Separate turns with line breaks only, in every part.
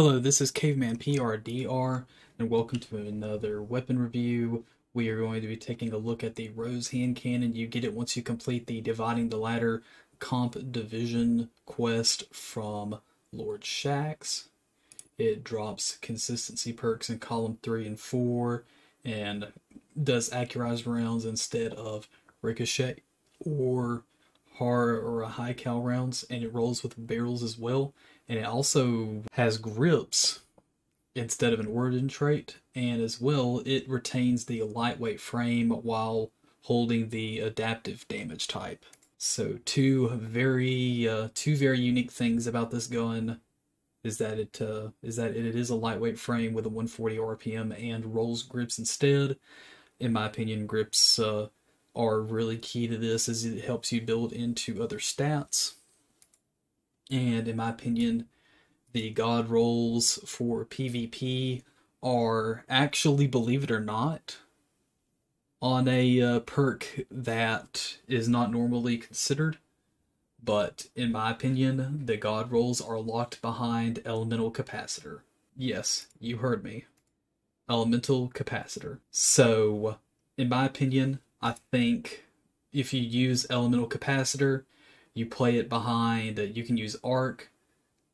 Hello, this is Caveman PRDR, and welcome to another weapon review. We are going to be taking a look at the Rose hand cannon. You get it once you complete the Dividing the Ladder Comp Division quest from Lord Shaxx. It drops consistency perks in column 3 and 4, and does accurized rounds instead of ricochet or high cal rounds, and it rolls with barrels as well. And it also has grips instead of an origin trait, and as well it retains the lightweight frame while holding the adaptive damage type. So two very unique things about this gun is that it is a lightweight frame with a 140 RPM and rolls grips instead. In my opinion, grips are really key to this, as it helps you build into other stats. And in my opinion, the god rolls for PvP are actually, believe it or not, on a perk that is not normally considered. But in my opinion, the god rolls are locked behind elemental capacitor. Yes, you heard me. Elemental capacitor. So, in my opinion, I think if you use elemental capacitor, you play it behind, you can use arc,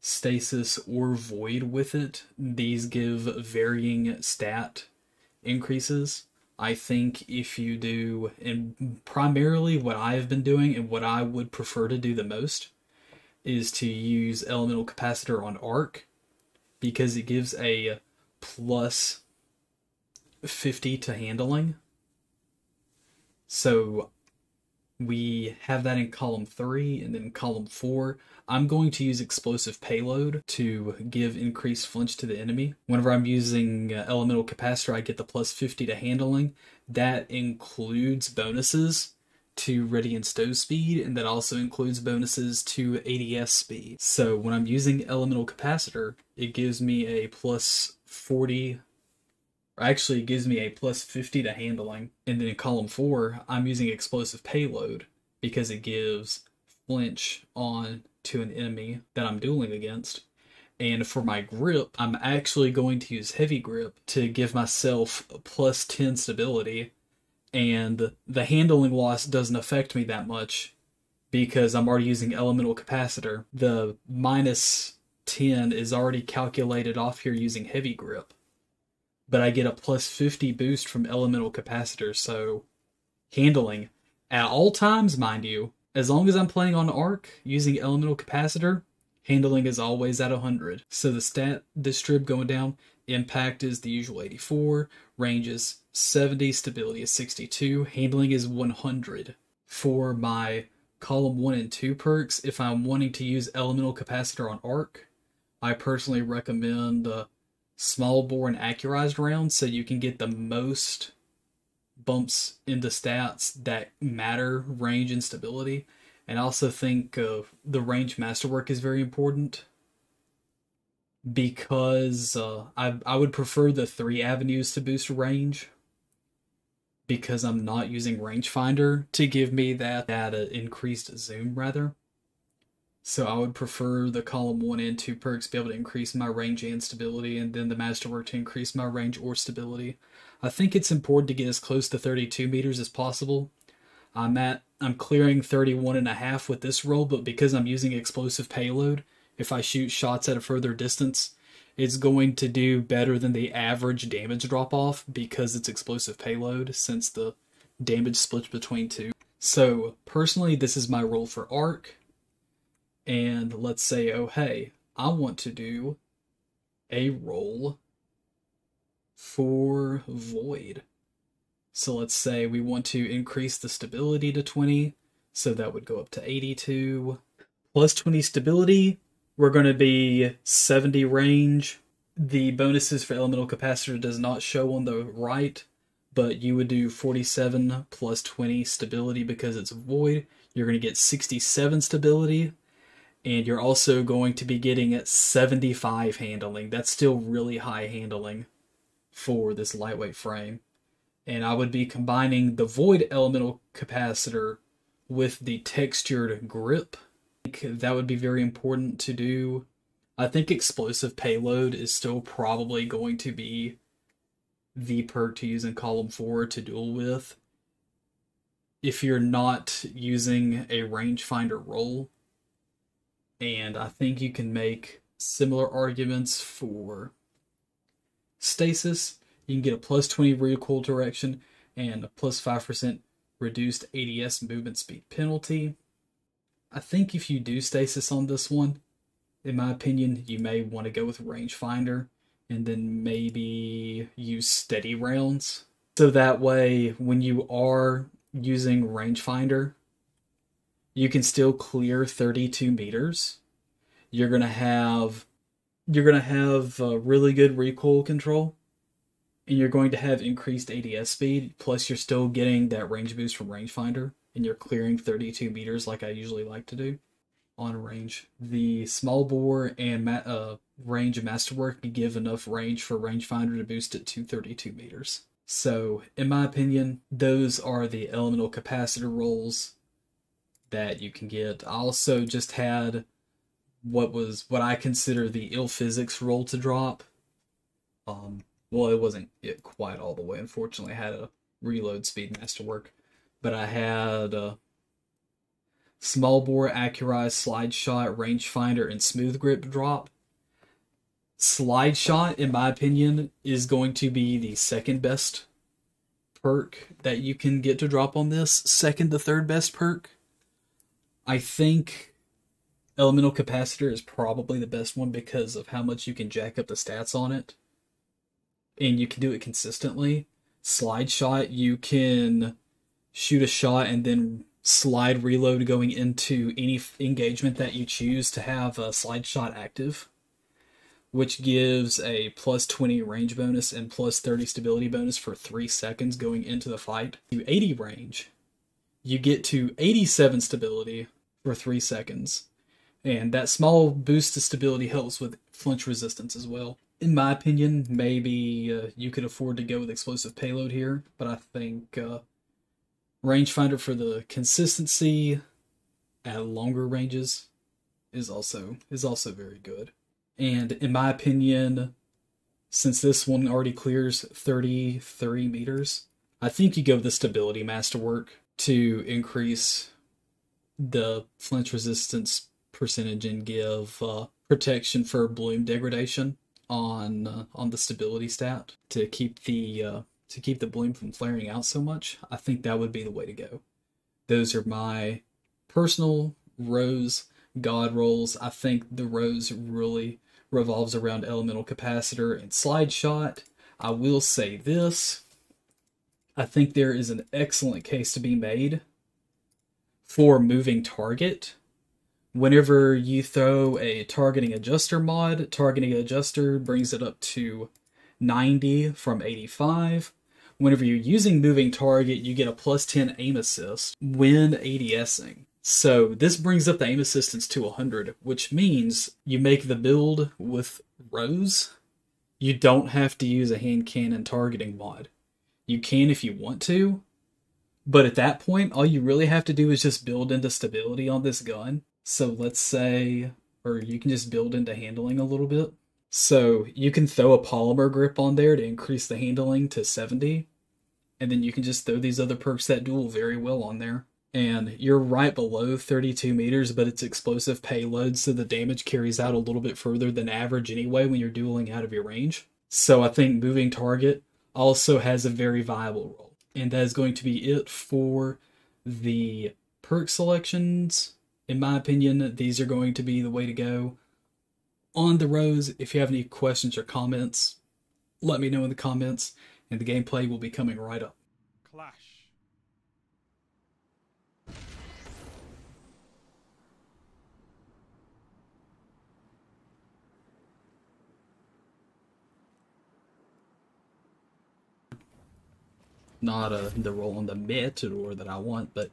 stasis, or void with it. These give varying stat increases. I think if you do, and primarily what I have been doing and what I would prefer to do the most, is to use elemental capacitor on arc, because it gives a plus 50 to handling. So we have that in column 3, and then in column 4, I'm going to use explosive payload to give increased flinch to the enemy. Whenever I'm using elemental capacitor, I get the plus 50 to handling. That includes bonuses to ready and stow speed, and that also includes bonuses to ADS speed. So when I'm using elemental capacitor, it gives me a plus 40. Actually, it gives me a plus 50 to handling. And then in column 4, I'm using explosive payload because it gives flinch on to an enemy that I'm dueling against. And for my grip, I'm actually going to use heavy grip to give myself plus 10 stability. And the handling loss doesn't affect me that much because I'm already using elemental capacitor. The minus 10 is already calculated off here using heavy grip. But I get a plus 50 boost from elemental capacitor, so handling at all times, mind you, as long as I'm playing on arc using elemental capacitor, handling is always at 100. So the stat distrib going down, impact is the usual 84, range is 70, stability is 62, handling is 100. For my column 1 and 2 perks, if I'm wanting to use elemental capacitor on arc, I personally recommend small bore and accurized rounds, so you can get the most bumps into stats that matter, range and stability. And I also think the range masterwork is very important, because I would prefer the 3 avenues to boost range, because I'm not using rangefinder to give me that increased zoom rather. So I would prefer the column 1 and 2 perks be able to increase my range and stability, and then the masterwork to increase my range or stability. I think it's important to get as close to 32 meters as possible. I'm clearing 31.5 with this roll, but because I'm using explosive payload, if I shoot shots at a further distance, it's going to do better than the average damage drop-off because it's explosive payload, since the damage splits between 2. So personally, this is my roll for arc. And let's say, oh hey, I want to do a roll for void. So let's say we want to increase the stability to 20, so that would go up to 82. Plus 20 stability, we're going to be 70 range. The bonuses for elemental capacitor does not show on the right, but you would do 47 plus 20 stability because it's void. You're going to get 67 stability. And you're also going to be getting at 75 handling. That's still really high handling for this lightweight frame. And I would be combining the void elemental capacitor with the textured grip. That would be very important to do I think explosive payload is still probably going to be the perk to use in column 4 to duel with if you're not using a rangefinder role. And I think you can make similar arguments for stasis. You can get a plus 20 recoil direction and a plus 5% reduced ADS movement speed penalty. I think if you do stasis on this one, in my opinion, you may want to go with rangefinder and then maybe use steady rounds. So that way, when you are using rangefinder, you can still clear 32 meters. You're gonna have really good recoil control, and you're going to have increased ADS speed. Plus, you're still getting that range boost from rangefinder, and you're clearing 32 meters like I usually like to do on range. The small bore and range masterwork give enough range for rangefinder to boost it to 32 meters. So, in my opinion, those are the elemental capacitor rolls that you can get. I also just had what I consider the ill physics roll to drop. Well, it wasn't quite all the way. Unfortunately, I had a reload speed masterwork, but I had small bore, accurized, slide shot, rangefinder, and smooth grip drop. Slide shot, in my opinion, is going to be the second best perk that you can get to drop on this. Second to third best perk. I think elemental capacitor is probably the best one because of how much you can jack up the stats on it. And you can do it consistently. Slide shot, you can shoot a shot and then slide reload going into any engagement that you choose to have a slide shot active, which gives a plus 20 range bonus and plus 30 stability bonus for 3 seconds going into the fight. To 80 range, you get to 87 stability for 3 seconds. And that small boost to stability helps with flinch resistance as well. In my opinion, maybe you could afford to go with explosive payload here, but I think rangefinder for the consistency at longer ranges is also very good. And in my opinion, since this one already clears 33 meters, I think you go with the stability masterwork to increase the flinch resistance percentage and give protection for bloom degradation on the stability stat to keep the bloom from flaring out so much. I think that would be the way to go. Those are my personal rose god rolls. I think the rose really revolves around elemental capacitor and slide shot. I will say this. I think there is an excellent case to be made for moving target. Whenever you throw a targeting adjuster mod, targeting adjuster brings it up to 90 from 85. Whenever you're using moving target, you get a plus 10 aim assist when ADSing. So this brings up the aim assistance to 100, which means you make the build with Rose. You don't have to use a hand cannon targeting mod. You can if you want to, but at that point, all you really have to do is just build into stability on this gun. So let's say, or you can just build into handling a little bit. So you can throw a polymer grip on there to increase the handling to 70. And then you can just throw these other perks that duel very well on there. And you're right below 32 meters, but it's explosive payload, so the damage carries out a little bit further than average anyway when you're dueling out of your range. So I think moving target also has a very viable role. And that is going to be it for the perk selections. In my opinion, these are going to be the way to go. On the Rose, if you have any questions or comments, let me know in the comments, and the gameplay will be coming right up.
Clash.
Not the roll on the Matador that I want, but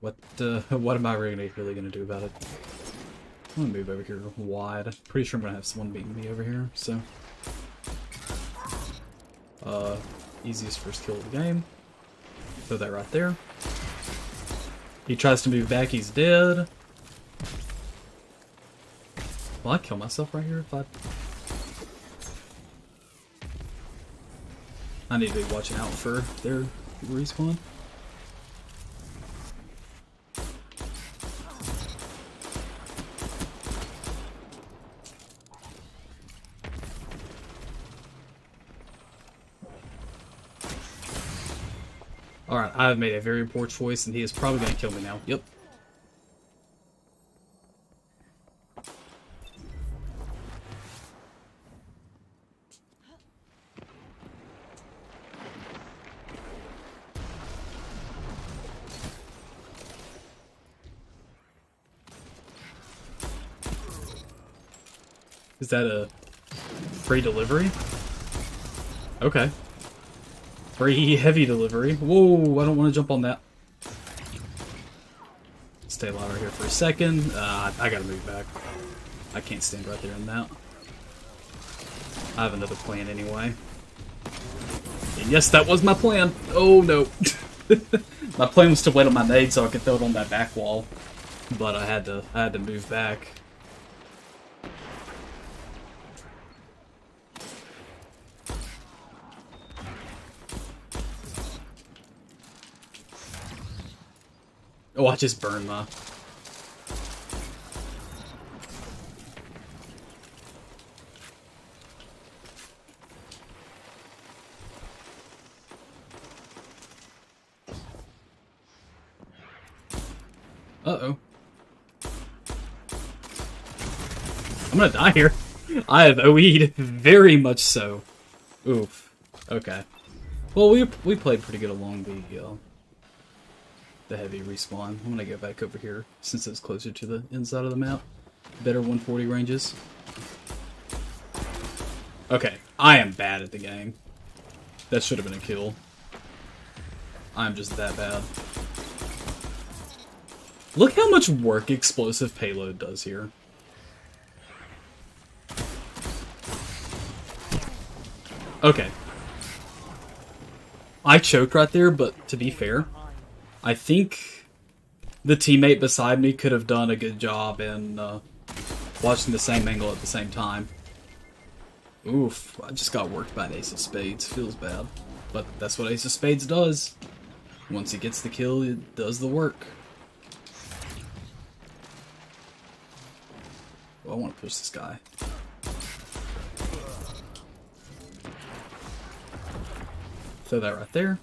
what am I really going to do about it? I'm going to move over here wide. Pretty sure I'm going to have someone beating me over here, so. Easiest first kill of the game. Throw that right there. He tries to move back, he's dead. Will I kill myself right here if I need to be watching out for their respawn. Alright, I have made a very poor choice and he is probably going to kill me now. Yep. Is that a free delivery? Okay. Free heavy delivery. Whoa, I don't want to jump on that. Stay alive right here for a second. I gotta move back. I can't stand right there in that. I have another plan anyway. And yes, that was my plan. Oh no. My plan was to wait on my nade so I could throw it on that back wall. But I had to move back. Oh, I just burned my... Uh-oh. I'm gonna die here. I have OE'd very much so. Oof. Okay. Well, we played pretty good along the heavy respawn. I'm gonna go back over here since it's closer to the inside of the map. Better 140 ranges. Okay, I am bad at the game. That should have been a kill. I'm just that bad. Look how much work explosive payload does here. Okay. I choked right there, but to be fair, I think the teammate beside me could have done a good job in watching the same angle at the same time. Oof, I just got worked by an ace of spades. Feels bad. But that's what ace of spades does. Once he gets the kill, it does the work. Well, I want to push this guy. Throw that right there.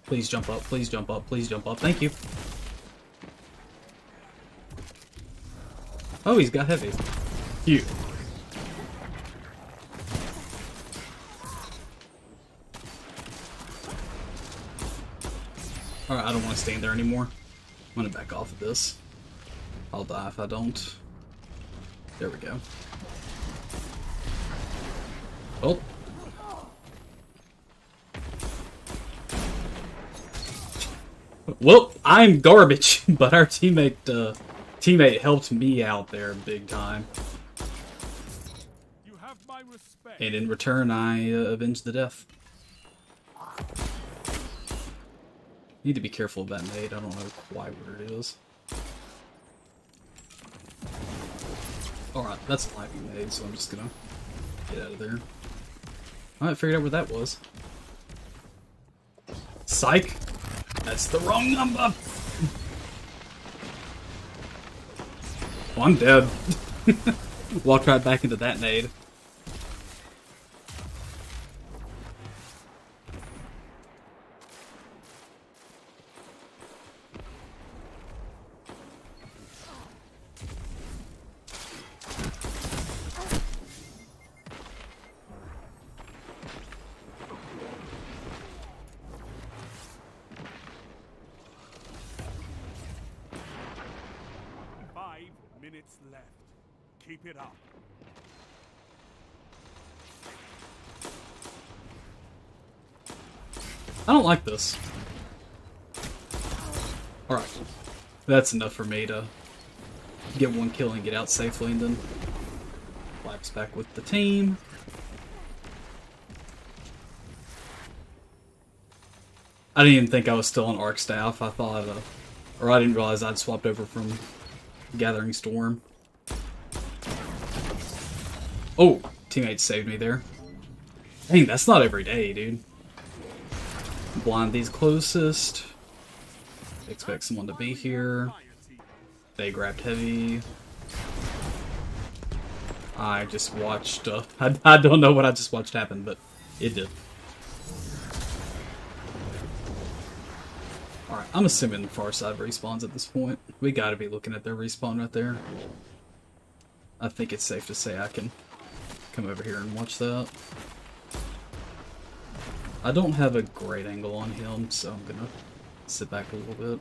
Please jump up, please jump up, please jump up. Thank you. Oh, he's got heavy. Cute. Alright, I don't want to stand there anymore. I'm gonna back off of this. I'll die if I don't. There we go. Oh. Well, I'm garbage, but our teammate helped me out there big time.
You have my respect.
And in return, I avenged the death. Need to be careful of that nade. I don't know quite where it is. Alright, that's a lightning nade, so I'm just gonna get out of there. I figured out where that was. Psych! That's the wrong number! Oh, I'm dead. Walked right back into that nade.
Left. Keep it up.
I don't like this. Alright. That's enough for me to get one kill and get out safely, and then wipes back with the team. I didn't even think I was still on Arc Staff. I Or I didn't realize I'd swapped over from Gathering Storm. Oh, teammates saved me there. Dang, that's not every day, dude. Blind these closest. Expect someone to be here. They grabbed heavy. I just watched, I don't know what I just watched happen, but it did. Alright, I'm assuming the far side respawns at this point. We gotta be looking at their respawn right there. I think it's safe to say I can come over here and watch that. I don't have a great angle on him, so I'm gonna sit back a little bit.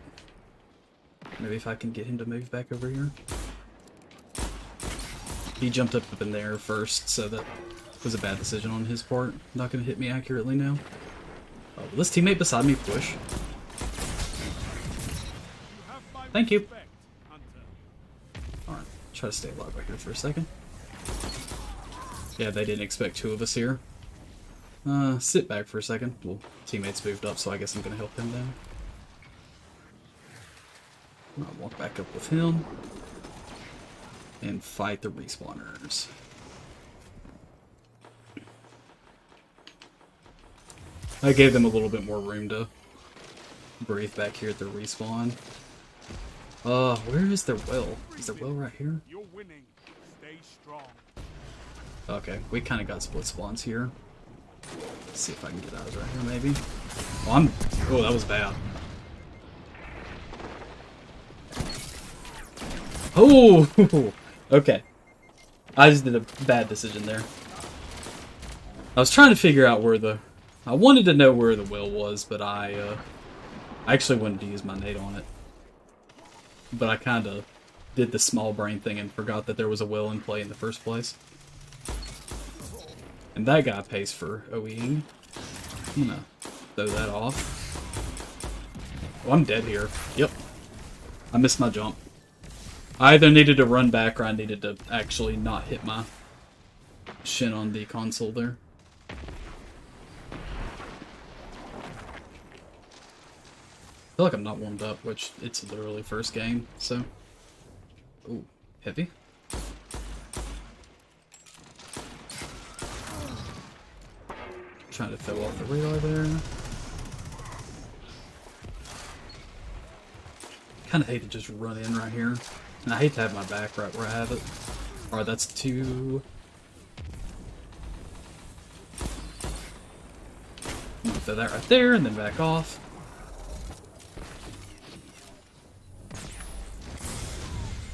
Maybe if I can get him to move back over here. He jumped up in there first, so that was a bad decision on his part. Not gonna hit me accurately now. Oh, will this teammate beside me push? Thank you. Alright, try to stay alive right here for a second. Yeah, they didn't expect two of us here. Sit back for a second. Well, teammates moved up, so I guess I'm gonna help him down. I'll walk back up with him. And fight the respawners. I gave them a little bit more room to breathe back here at their respawn. Where is their well? Is their well right here?
You're winning. Stay strong.
Okay, we kind of got split spawns here. Let's see if I can get out of right here, maybe. Oh, that was bad. Oh, okay. I just did a bad decision there. I was trying to figure out where I wanted to know where the well was, but I actually wanted to use my nade on it. But I kind of did the small brain thing and forgot that there was a well in play in the first place. And that guy pays for OEing. I'm gonna throw that off. Oh, I'm dead here. Yep. I missed my jump. I either needed to run back or I needed to actually not hit my shin on the console there. I feel like I'm not warmed up, which it's literally first game, so... Ooh, heavy? Trying to throw off the radar there. Kinda hate to just run in right here. And I hate to have my back right where I have it. Alright, that's two. Throw that right there and then back off.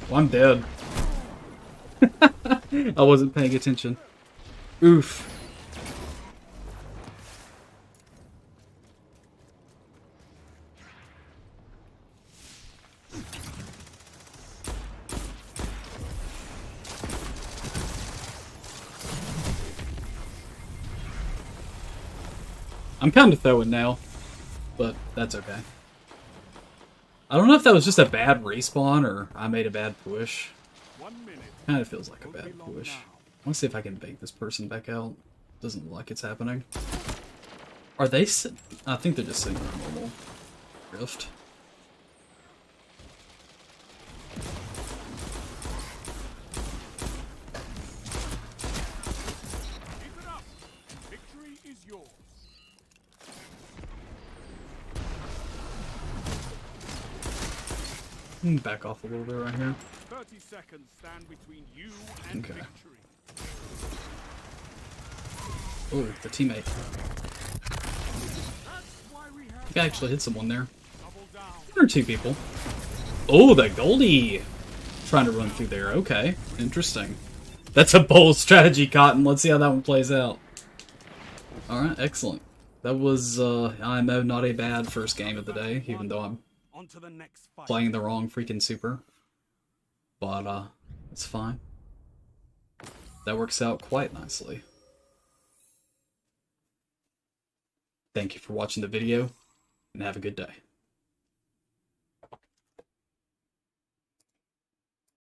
Well, I'm dead. I wasn't paying attention. Oof. I'm kind of throwing now, but that's okay. I don't know if that was just a bad respawn or I made a bad push. Kind of feels like a bad push. I want to see if I can bait this person back out. Doesn't look like it's happening. Are they I think they're just sitting in a normal rift.
Keep it up. Victory is yours.
Back off a little bit right here.
30 seconds stand between you and victory.
Oh, the teammate. I think I actually hit someone there. One or two people. Oh, the Goldie! Trying to run through there. Okay, interesting. That's a bold strategy, Cotton. Let's see how that one plays out. Alright, excellent. That was, I know, not a bad first game of the day, even though I'm playing the wrong freaking super. But, it's fine. That works out quite nicely. Thank you for watching the video, and have a good day.